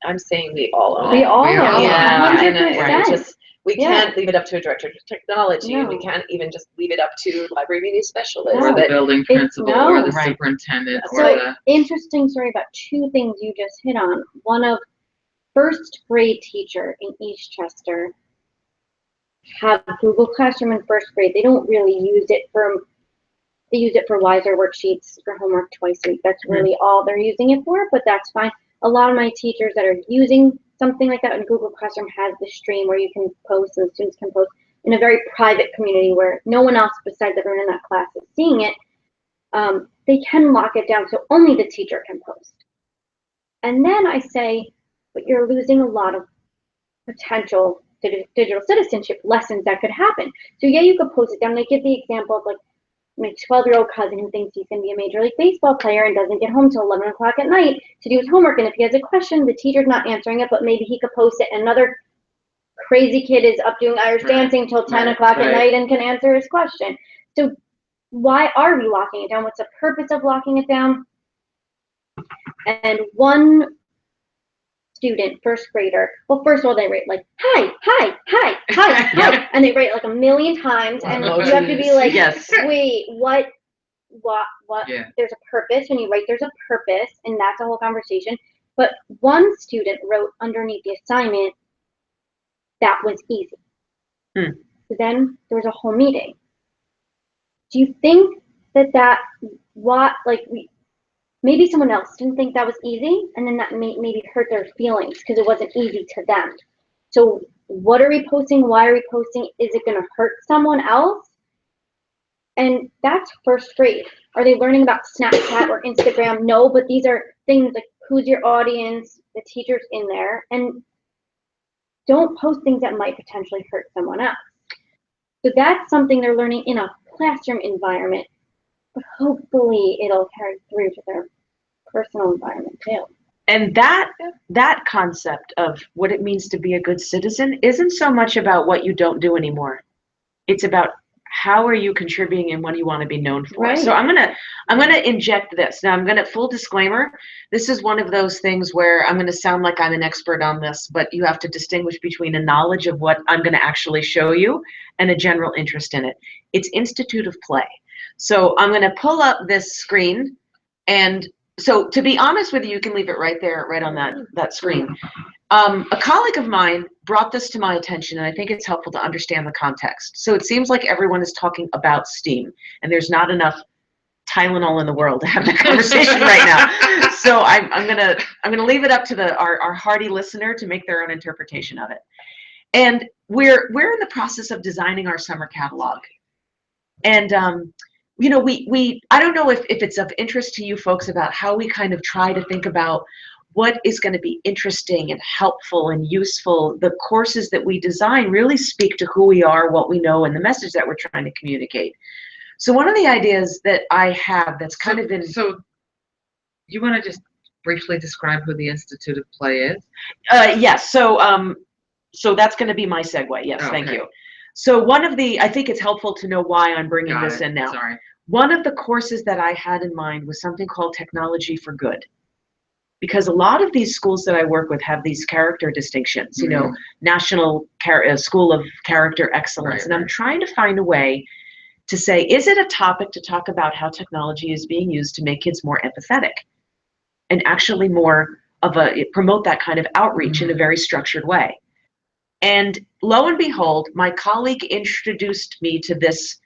I'm saying we all own We it. all We all own it. Yeah, and 100%. we Yeah. can't leave it up to a director of technology, and we No. can't even just leave it up to library media specialists. Or the But building principal, no. or the Right. superintendent, or So the interesting story about two things you just hit on. One of first grade teacher in Eastchester have Google Classroom in first grade. They don't really use it they use it for wiser worksheets for homework twice a week. That's really all they're using it for, but that's fine. A lot of my teachers that are using something like that in Google Classroom has the stream where you can post and students can post in a very private community where no one else besides everyone in that class is seeing it. They can lock it down so only the teacher can post. And then I say, but you're losing a lot of potential digital citizenship lessons that could happen. So yeah, you could post it down. They give the example of like my 12-year-old cousin who thinks he's going to be a Major League Baseball player and doesn't get home till 11 o'clock at night to do his homework. And if he has a question, the teacher's not answering it, but maybe he could post it. And another crazy kid is up doing Irish dancing till 10 o'clock at night and can answer his question. So why are we locking it down? What's the purpose of locking it down? And one student, first grader, well, first of all, they write like, hi, hi, hi, hi, hi, and they write like 1,000,000 times, and you have to be like, Yes. wait, what, Yeah. there's a purpose. When you write, there's a purpose, and that's a whole conversation. But one student wrote underneath the assignment, that was easy. So then there was a whole meeting. Do you think that maybe someone else didn't think that was easy, and then that maybe hurt their feelings because it wasn't easy to them. So what are we posting? Why are we posting? Is it going to hurt someone else? And that's first grade. Are they learning about Snapchat or Instagram? No, but these are things like who's your audience, the teacher's in there, and don't post things that might potentially hurt someone else. So that's something they're learning in a classroom environment, but hopefully it'll carry through to their personal environment too. And that concept of what it means to be a good citizen isn't so much about what you don't do anymore. It's about how are you contributing and what do you want to be known for. Right. So I'm gonna inject this. Now I'm gonna, full disclaimer, this is one of those things where I'm gonna sound like I'm an expert on this, but you have to distinguish between a knowledge of what I'm gonna actually show you and a general interest in it. It's Institute of Play. So I'm gonna pull up this screen, and so to be honest with you, you can leave it right there, right on that screen. A colleague of mine brought this to my attention, and I think it's helpful to understand the context. So it seems like everyone is talking about STEAM, and there's not enough Tylenol in the world to have that conversation right now. So I'm gonna leave it up to our hardy listener to make their own interpretation of it. And we're in the process of designing our summer catalog, and you know, I don't know if it's of interest to you folks about how we kind of try to think about what is going to be interesting and helpful and useful. The courses that we design really speak to who we are, what we know, and the message that we're trying to communicate. So one of the ideas that I have that's kind of been... So you want to just briefly describe who the Institute of Play is? Yes, so that's going to be my segue. Yes, thank you. So one of the, I think it's helpful to know why I'm bringing this in now. Sorry. One of the courses that I had in mind was something called Technology for Good. because a lot of these schools that I work with have these character distinctions, you know, National School of Character Excellence. Right, and I'm right. trying to find a way to say, is it a topic to talk about how technology is being used to make kids more empathetic and actually more of promote that kind of outreach in a very structured way? And lo and behold, my colleague introduced me to this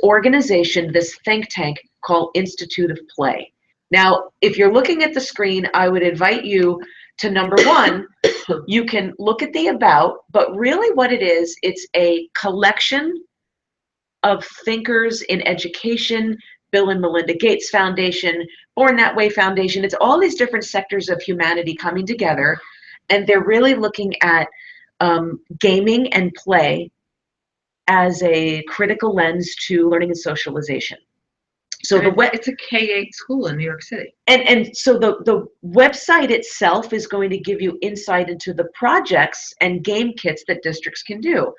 organization, this think tank called Institute of Play. Now, if you're looking at the screen, I would invite you to number one, you can look at the about, but really what it is, it's a collection of thinkers in education, Bill and Melinda Gates Foundation, Born That Way Foundation. It's all these different sectors of humanity coming together, and they're really looking at gaming and play as a critical lens to learning and socialization. So it's a K-8 school in New York City. And so the website itself is going to give you insight into the projects and game kits that districts can do.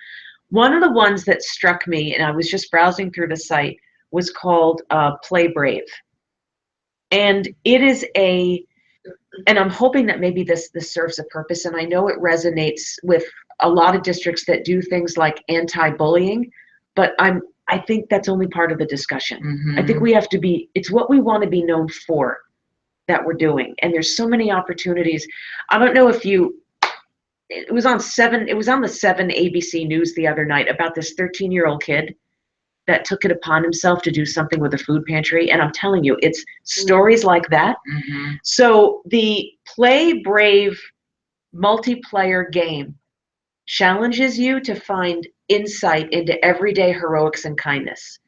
One of the ones that struck me, and I was just browsing through the site, was called Play Brave. And it is and I'm hoping that maybe this serves a purpose, and I know it resonates with a lot of districts that do things like anti-bullying, but I think that's only part of the discussion. I think we have to it's what we want to be known for that we're doing. And there's so many opportunities. I don't know if it was on the 7 ABC News the other night about this 13-year-old kid that took it upon himself to do something with a food pantry. And I'm telling you, it's stories like that. So the Play Brave multiplayer game challenges you to find insight into everyday heroics and kindness.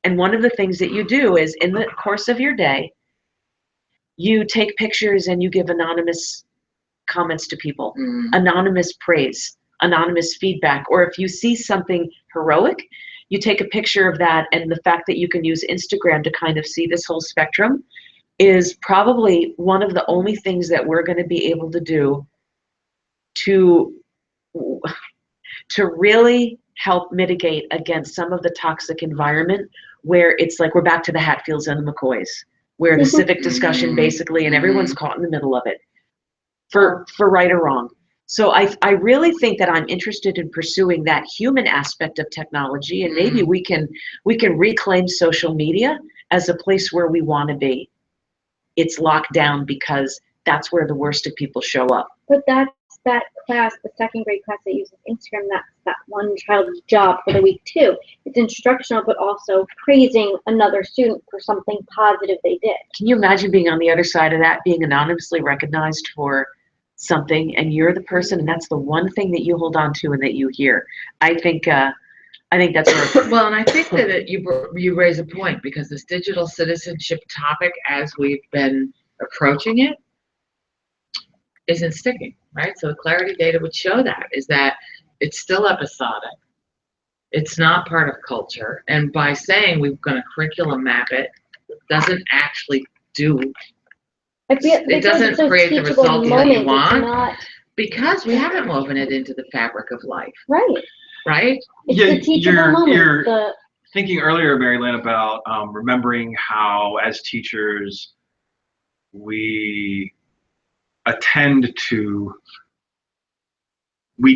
And one of the things that you do is, in the course of your day, you take pictures and you give anonymous comments to people, anonymous praise, anonymous feedback, or if you see something heroic, you take a picture of that. And the fact that you can use Instagram to kind of see this whole spectrum is probably one of the only things that we're going to be able to do to really help mitigate against some of the toxic environment where it's like we're back to the Hatfields and the McCoys, where the civic discussion basically, and everyone's caught in the middle of it for right or wrong. So I really think that I'm interested in pursuing that human aspect of technology, and maybe we can reclaim social media as a place where we want to be. It's locked down because that's where the worst of people show up. But that's that class, the second grade class that uses Instagram, that's that one child's job for the week too. It's instructional, but also praising another student for something positive they did. Can you imagine being on the other side of that, being anonymously recognized for something, and you're the person, and that's the one thing that you hold on to and that you hear? I think that's where. Well, and I think that you raise a point, because this digital citizenship topic, as we've been approaching it, isn't sticking, right? So the Clarity data would show that it's still episodic. It's not part of culture. And by saying we're going to curriculum map it, doesn't actually it doesn't create the result that you want, because we haven't woven it into the fabric of life. Right. Right? It's the teachable moment. You're thinking earlier, Mary Lynn, about remembering how, as teachers, we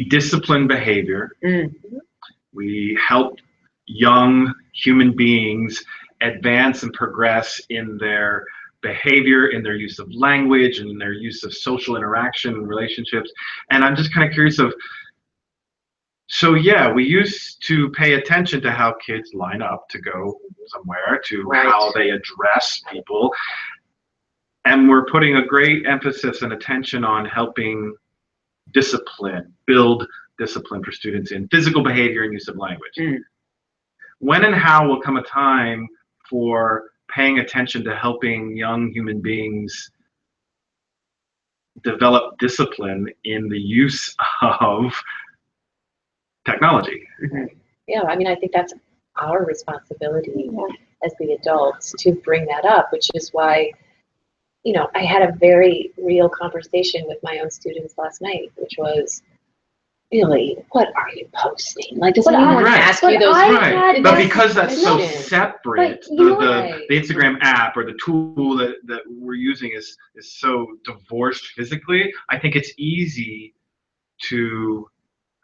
discipline behavior. We help young human beings advance and progress in their behavior, in their use of language, and in their use of social interaction and relationships. And I'm just kind of curious so yeah, we used to pay attention to how kids line up to go somewhere, to how they address people. And we're putting a great emphasis and attention on helping build discipline for students in physical behavior and use of language. When and how will come a time for paying attention to helping young human beings develop discipline in the use of technology? Yeah, I mean, I think that's our responsibility as the adults to bring that up, which is why, I had a very real conversation with my own students last night, which was, really, what are you posting? Like, does But anyone Right. ask you but those? I Right, had but this because that's so question. separate, But you know the Instagram app or the tool that we're using is so divorced physically, I think it's easy to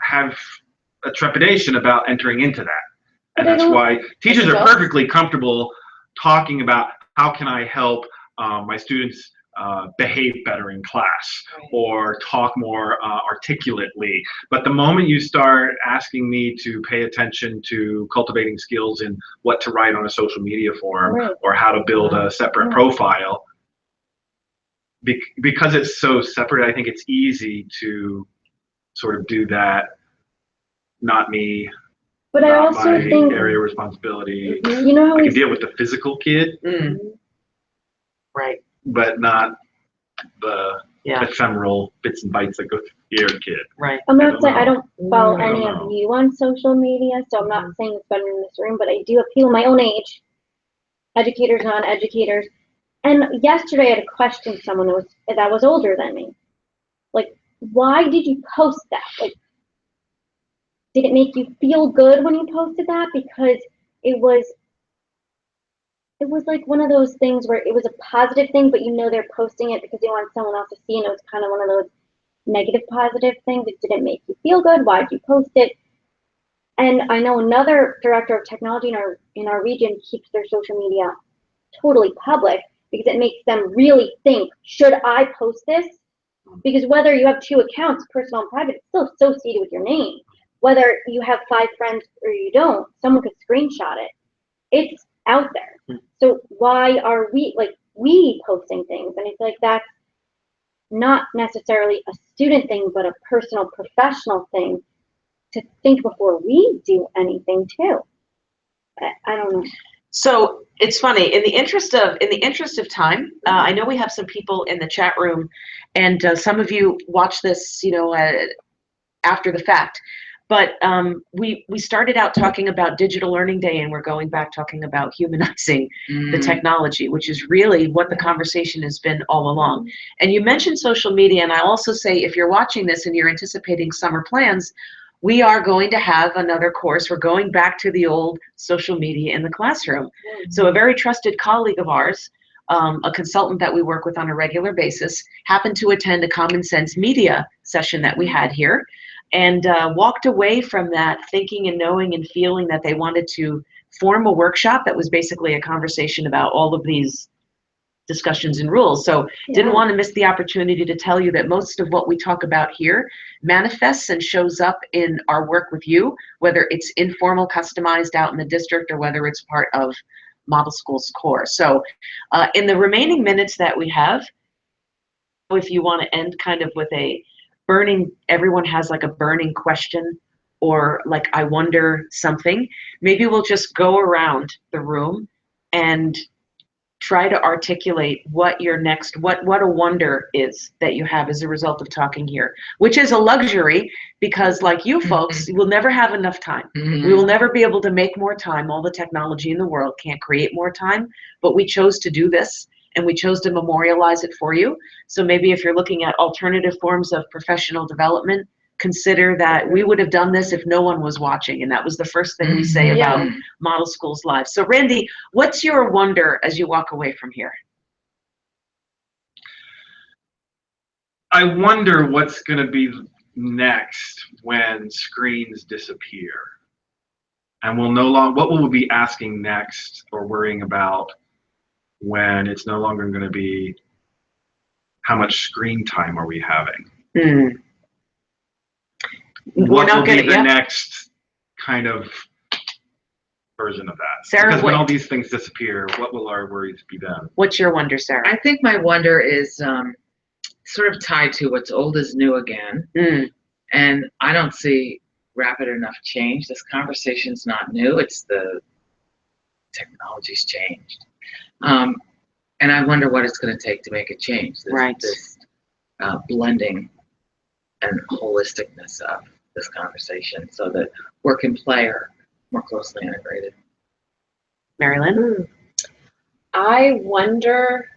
have a trepidation about entering into that. And But I that's don't- why teachers are So- perfectly comfortable talking about how can I help my students behave better in class Right. or talk more articulately. But the moment you start asking me to pay attention to cultivating skills in what to write on a social media forum Right. or how to build a separate Yeah. profile, because it's so separate, I think it's easy to sort of do that. Not me. But I Not also my think, area of responsibility. Mhm. you know how I we can deal with the physical kid, Right. but not the Yeah. ephemeral bits and bytes that go through the air kid. Right. I'm I not don't saying I know. don't follow I don't any know. of you on social media, so I'm not saying it's better in this room, but I do have people my own age, educators, non-educators. And yesterday I had to question someone that was older than me. Like, why did you post that? Like, did it make you feel good when you posted that? Because it was like one of those things where it was a positive thing, but you know they're posting it because they want someone else to see, and it was kind of one of those negative positive things. It didn't make you feel good. Why did you post it? And I know another director of technology in our region keeps their social media totally public because it makes them really think, should I post this? Because whether you have 2 accounts, personal and private, it's still associated with your name. Whether you have 5 friends or you don't, someone could screenshot it. It's out there. So why are we posting things? And I feel like that's not necessarily a student thing, but a personal, professional thing to think before we do anything too. I don't know. So it's funny. In the interest of time, I know we have some people in the chat room, and some of you watch this, after the fact. But we started out talking about Digital Learning Day, and we're going back talking about humanizing the technology, which is really what the conversation has been all along. And you mentioned social media, and I'll also say if you're watching this and you're anticipating summer plans, we are going to have another course. We're going back to the old social media in the classroom. So a very trusted colleague of ours, a consultant that we work with on a regular basis, happened to attend a Common Sense media session that we had here, and walked away from that thinking and knowing and feeling that they wanted to form a workshop that was basically a conversation about all of these discussions and rules. So didn't want to miss the opportunity to tell you that most of what we talk about here manifests and shows up in our work with you, whether it's informal, customized out in the district, or whether it's part of Model School's core. So in the remaining minutes that we have, if you want to end kind of with a burning, everyone has like a burning question or like I wonder something, maybe we'll just go around the room and try to articulate what your next, what a wonder is that you have as a result of talking here, which is a luxury because like you folks, we'll never have enough time. We will never be able to make more time. All the technology in the world can't create more time, but we chose to do this and we chose to memorialize it for you. So maybe if you're looking at alternative forms of professional development, consider that we would have done this if no one was watching, and that was the first thing we say about Model Schools Live. So Randy, what's your wonder as you walk away from here? I wonder what's going to be next when screens disappear, and we'll no longer, what will we be asking next or worrying about when it's no longer going to be how much screen time are we having? What will be the next kind of version of that? Sarah, because when all these things disappear, what will our worries be then? What's your wonder, Sarah? I think my wonder is sort of tied to what's old is new again. And I don't see rapid enough change. This conversation's not new. It's the technology's changed. And I wonder what it's going to take to make it change. This blending and holisticness of this conversation so that work and play are more closely integrated. Marilyn? I wonder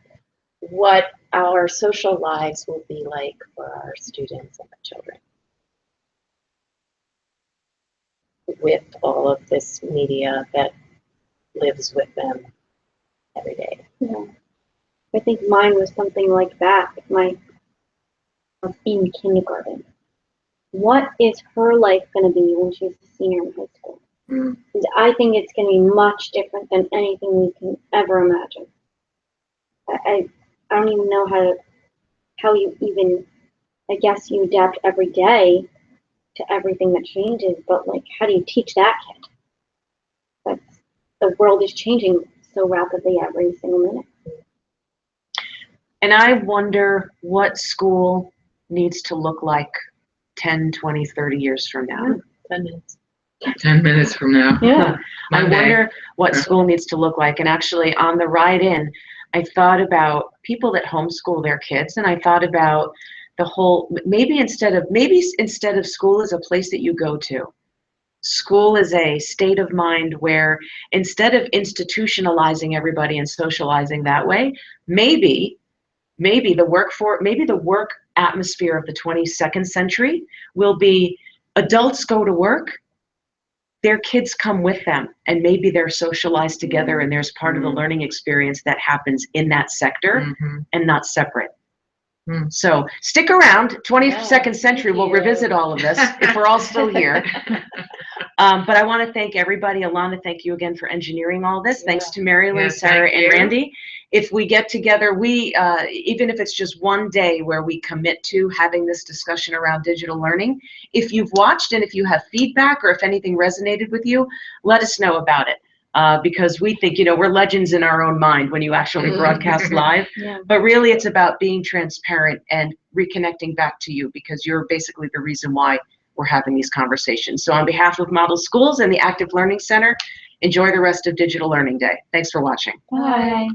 what our social lives will be like for our students and our children. with all of this media that lives with them every day. Yeah. I think mine was something like that. In kindergarten. What is her life going to be when she's a senior in high school? Mm. And I think it's going to be much different than anything we can ever imagine. I don't even know how you even, I guess you adapt every day to everything that changes, but like, how do you teach that kid? The world is changing so rapidly every single minute. And I wonder what school needs to look like 10, 20, 30 years from now. 10 minutes. 10 minutes from now. Yeah. I Monday. wonder what Yeah. school needs to look like. And actually, on the ride in, I thought about people that homeschool their kids, and I thought about the whole, maybe instead of school is a place that you go to, school is a state of mind where instead of institutionalizing everybody and socializing that way, maybe the work atmosphere of the 22nd century will be adults go to work, their kids come with them, and maybe they're socialized together, and there's part of the learning experience that happens in that sector and not separate. So stick around, 22nd century, we'll revisit all of this if we're all still here. But I want to thank everybody. Alana, thank you again for engineering all this. Thanks to Marilyn, Yeah, Sarah, thank and you. Randy. If we get together, even if it's just one day where we commit to having this discussion around digital learning, if you've watched and if you have feedback or if anything resonated with you, let us know about it. Because we think, we're legends in our own mind when you actually broadcast live. Yeah. But really, it's about being transparent and reconnecting back to you, because you're basically the reason why we're having these conversations. So on behalf of Model Schools and the Active Learning Center, enjoy the rest of Digital Learning Day. Thanks for watching. Bye.